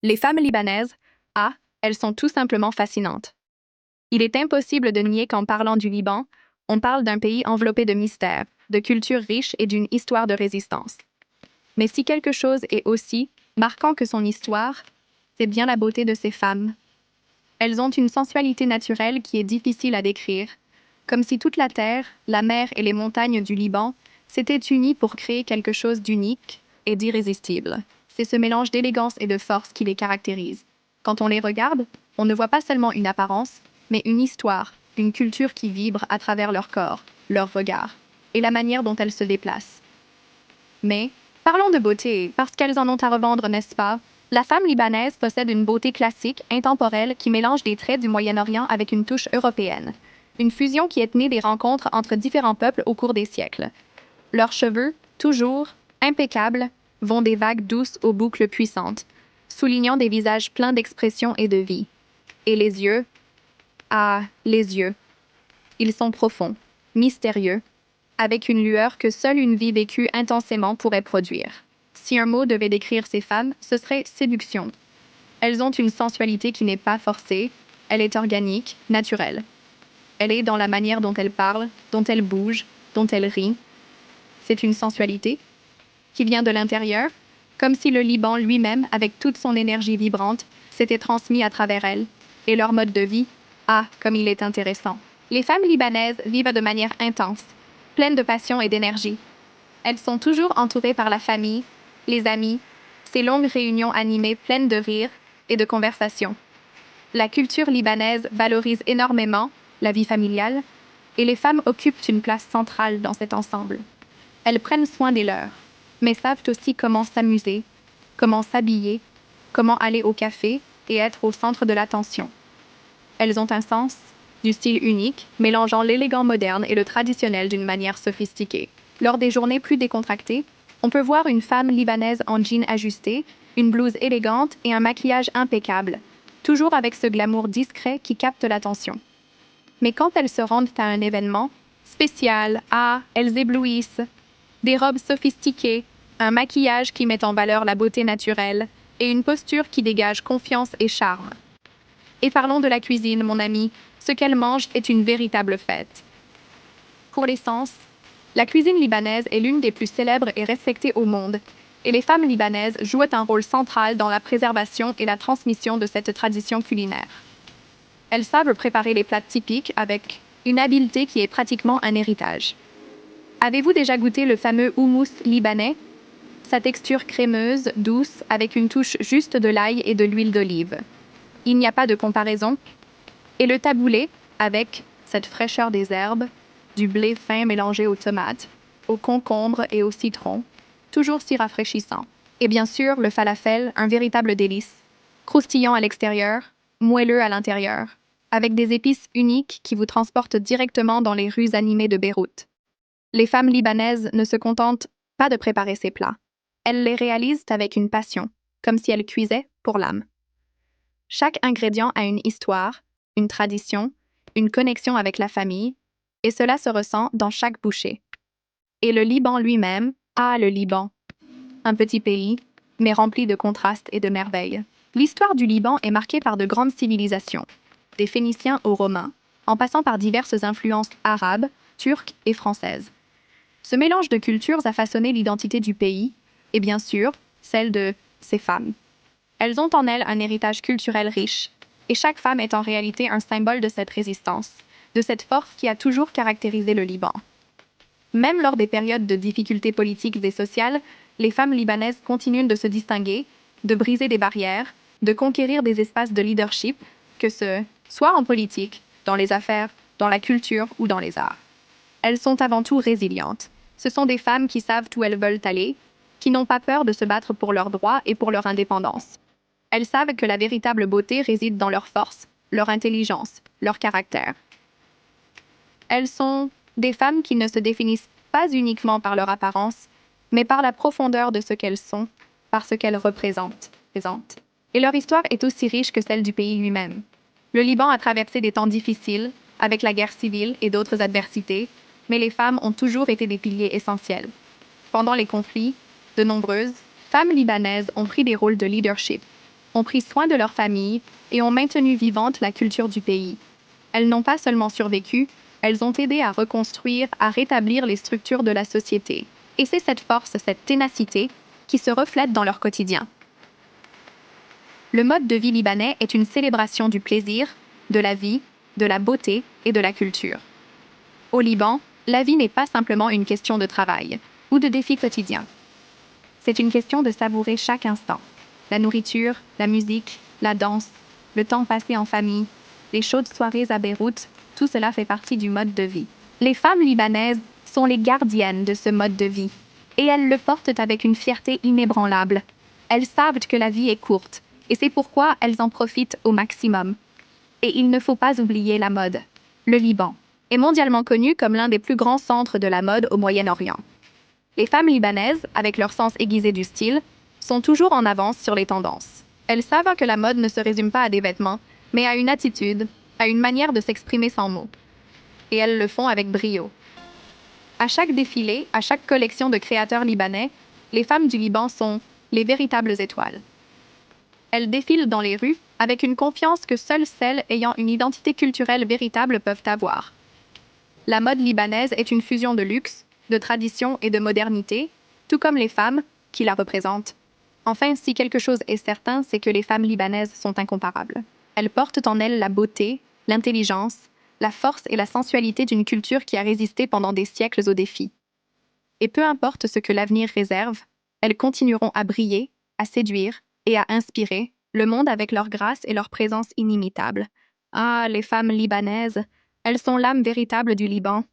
Les femmes libanaises, elles sont tout simplement fascinantes. Il est impossible de nier qu'en parlant du Liban, on parle d'un pays enveloppé de mystères, de cultures riches et d'une histoire de résistance. Mais si quelque chose est aussi marquant que son histoire, c'est bien la beauté de ces femmes. Elles ont une sensualité naturelle qui est difficile à décrire, comme si toute la terre, la mer et les montagnes du Liban s'étaient unies pour créer quelque chose d'unique et d'irrésistible. C'est ce mélange d'élégance et de force qui les caractérise. Quand on les regarde, on ne voit pas seulement une apparence, mais une histoire, une culture qui vibre à travers leur corps, leur regard, et la manière dont elles se déplacent. Mais, parlons de beauté, parce qu'elles en ont à revendre, n'est-ce pas? La femme libanaise possède une beauté classique, intemporelle, qui mélange des traits du Moyen-Orient avec une touche européenne. Une fusion qui est née des rencontres entre différents peuples au cours des siècles. Leurs cheveux, toujours impeccables, vont des vagues douces aux boucles puissantes, soulignant des visages pleins d'expression et de vie. Et les yeux? Ah, les yeux. Ils sont profonds, mystérieux, avec une lueur que seule une vie vécue intensément pourrait produire. Si un mot devait décrire ces femmes, ce serait séduction. Elles ont une sensualité qui n'est pas forcée, elle est organique, naturelle. Elle est dans la manière dont elles parlent, dont elles bougent, dont elles rient. C'est une sensualité qui vient de l'intérieur, comme si le Liban lui-même, avec toute son énergie vibrante, s'était transmis à travers elles. Et leur mode de vie, comme il est intéressant. Les femmes libanaises vivent de manière intense, pleines de passion et d'énergie. Elles sont toujours entourées par la famille, les amis, ces longues réunions animées pleines de rires et de conversations. La culture libanaise valorise énormément la vie familiale, et les femmes occupent une place centrale dans cet ensemble. Elles prennent soin des leurs, mais savent aussi comment s'amuser, comment s'habiller, comment aller au café et être au centre de l'attention. Elles ont un sens du style unique, mélangeant l'élégant moderne et le traditionnel d'une manière sophistiquée. Lors des journées plus décontractées, on peut voir une femme libanaise en jean ajusté, une blouse élégante et un maquillage impeccable, toujours avec ce glamour discret qui capte l'attention. Mais quand elles se rendent à un événement spécial, elles éblouissent. Des robes sophistiquées, un maquillage qui met en valeur la beauté naturelle et une posture qui dégage confiance et charme. Et parlons de la cuisine, mon ami. Ce qu'elle mange est une véritable fête. Pour l'essence, la cuisine libanaise est l'une des plus célèbres et respectées au monde, et les femmes libanaises jouent un rôle central dans la préservation et la transmission de cette tradition culinaire. Elles savent préparer les plats typiques avec une habileté qui est pratiquement un héritage. Avez-vous déjà goûté le fameux houmous libanais? Sa texture crémeuse, douce, avec une touche juste de l'ail et de l'huile d'olive. Il n'y a pas de comparaison. Et le taboulé, avec cette fraîcheur des herbes, du blé fin mélangé aux tomates, aux concombres et au citron, toujours si rafraîchissant. Et bien sûr, le falafel, un véritable délice, croustillant à l'extérieur, moelleux à l'intérieur, avec des épices uniques qui vous transportent directement dans les rues animées de Beyrouth. Les femmes libanaises ne se contentent pas de préparer ces plats. Elles les réalisent avec une passion, comme si elles cuisaient pour l'âme. Chaque ingrédient a une histoire, une tradition, une connexion avec la famille, et cela se ressent dans chaque bouchée. Et le Liban lui-même, le Liban, un petit pays, mais rempli de contrastes et de merveilles. L'histoire du Liban est marquée par de grandes civilisations, des Phéniciens aux Romains, en passant par diverses influences arabes, turques et françaises. Ce mélange de cultures a façonné l'identité du pays, et bien sûr, celle de ses femmes. Elles ont en elles un héritage culturel riche, et chaque femme est en réalité un symbole de cette résistance, de cette force qui a toujours caractérisé le Liban. Même lors des périodes de difficultés politiques et sociales, les femmes libanaises continuent de se distinguer, de briser des barrières, de conquérir des espaces de leadership, que ce soit en politique, dans les affaires, dans la culture ou dans les arts. Elles sont avant tout résilientes. Ce sont des femmes qui savent où elles veulent aller, qui n'ont pas peur de se battre pour leurs droits et pour leur indépendance. Elles savent que la véritable beauté réside dans leur force, leur intelligence, leur caractère. Elles sont des femmes qui ne se définissent pas uniquement par leur apparence, mais par la profondeur de ce qu'elles sont, par ce qu'elles représentent. Et leur histoire est aussi riche que celle du pays lui-même. Le Liban a traversé des temps difficiles, avec la guerre civile et d'autres adversités, mais les femmes ont toujours été des piliers essentiels. Pendant les conflits, de nombreuses femmes libanaises ont pris des rôles de leadership. ont pris soin de leur famille et ont maintenu vivante la culture du pays. Elles n'ont pas seulement survécu, elles ont aidé à reconstruire, à rétablir les structures de la société. Et c'est cette force, cette ténacité, qui se reflète dans leur quotidien. Le mode de vie libanais est une célébration du plaisir, de la vie, de la beauté et de la culture. Au Liban, la vie n'est pas simplement une question de travail ou de défis quotidiens. C'est une question de savourer chaque instant. La nourriture, la musique, la danse, le temps passé en famille, les chaudes soirées à Beyrouth, tout cela fait partie du mode de vie. Les femmes libanaises sont les gardiennes de ce mode de vie, et elles le portent avec une fierté inébranlable. Elles savent que la vie est courte, et c'est pourquoi elles en profitent au maximum. Et il ne faut pas oublier la mode. Le Liban est mondialement connu comme l'un des plus grands centres de la mode au Moyen-Orient. Les femmes libanaises, avec leur sens aiguisé du style, sont toujours en avance sur les tendances. Elles savent que la mode ne se résume pas à des vêtements, mais à une attitude, à une manière de s'exprimer sans mots. Et elles le font avec brio. À chaque défilé, à chaque collection de créateurs libanais, les femmes du Liban sont les véritables étoiles. Elles défilent dans les rues avec une confiance que seules celles ayant une identité culturelle véritable peuvent avoir. La mode libanaise est une fusion de luxe, de tradition et de modernité, tout comme les femmes qui la représentent. Enfin, si quelque chose est certain, c'est que les femmes libanaises sont incomparables. Elles portent en elles la beauté, l'intelligence, la force et la sensualité d'une culture qui a résisté pendant des siècles aux défis. Et peu importe ce que l'avenir réserve, elles continueront à briller, à séduire et à inspirer le monde avec leur grâce et leur présence inimitable. Ah, les femmes libanaises, elles sont l'âme véritable du Liban.